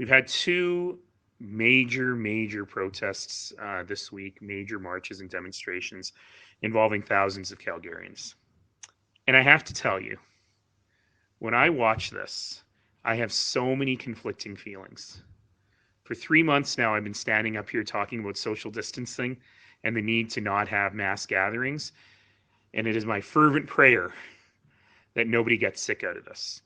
We've had two major protests this week, major marches and demonstrations involving thousands of Calgarians. And I have to tell you, when I watch this, I have so many conflicting feelings. For 3 months now, I've been standing up here talking about social distancing and the need to not have mass gatherings. And it is my fervent prayer that nobody gets sick out of this.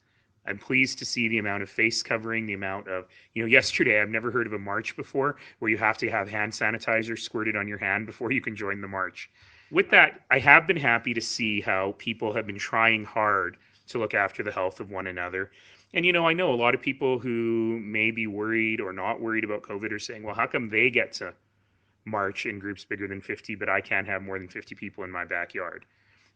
I'm pleased to see the amount of face covering, the amount of, yesterday I've never heard of a march before where you have to have hand sanitizer squirted on your hand before you can join the march. With that, I have been happy to see how people have been trying hard to look after the health of one another. And, I know a lot of people who may be worried or not worried about COVID are saying, well, how come they get to march in groups bigger than 50, but I can't have more than 50 people in my backyard?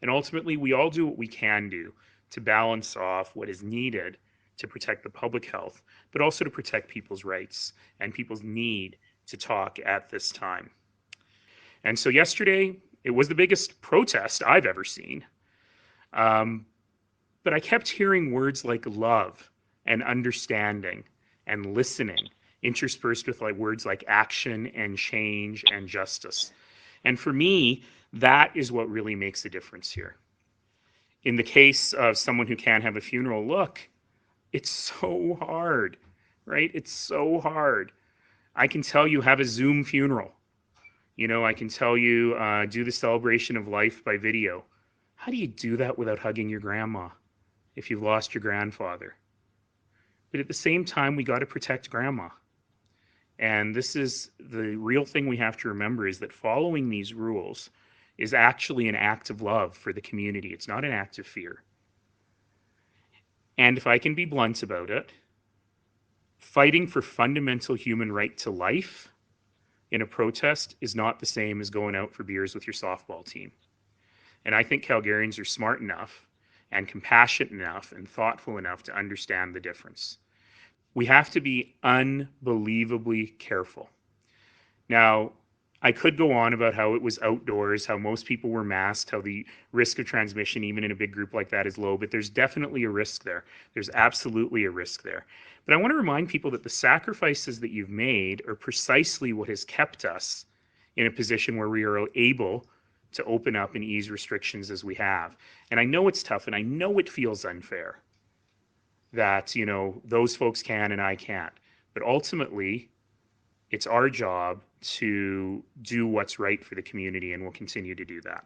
And ultimately, we all do what we can do to balance off what is needed to protect the public health, but also to protect people's rights and people's need to talk at this time. And so yesterday, it was the biggest protest I've ever seen. But I kept hearing words like love and understanding and listening, interspersed with words like action and change and justice. And for me, that is what really makes a difference here. In the case of someone who can't have a funeral, look, it's so hard, right? It's so hard. I can tell you have a Zoom funeral. I can tell you do the celebration of life by video. How do you do that without hugging your grandma if you've lost your grandfather? But at the same time, we got to protect grandma. And this is the real thing we have to remember, is that following these rules is actually an act of love for the community. It's not an act of fear. And if I can be blunt about it, fighting for fundamental human right to life in a protest is not the same as going out for beers with your softball team. And I think Calgarians are smart enough and compassionate enough and thoughtful enough to understand the difference. We have to be unbelievably careful. Now, I could go on about how it was outdoors, how most people were masked, how the risk of transmission, even in a big group like that, is low, but there's definitely a risk there. There's absolutely a risk there. But I want to remind people that the sacrifices that you've made are precisely what has kept us in a position where we are able to open up and ease restrictions as we have. And I know it's tough, and I know it feels unfair that, those folks can and I can't. But ultimately, it's our job to do what's right for the community, and we'll continue to do that.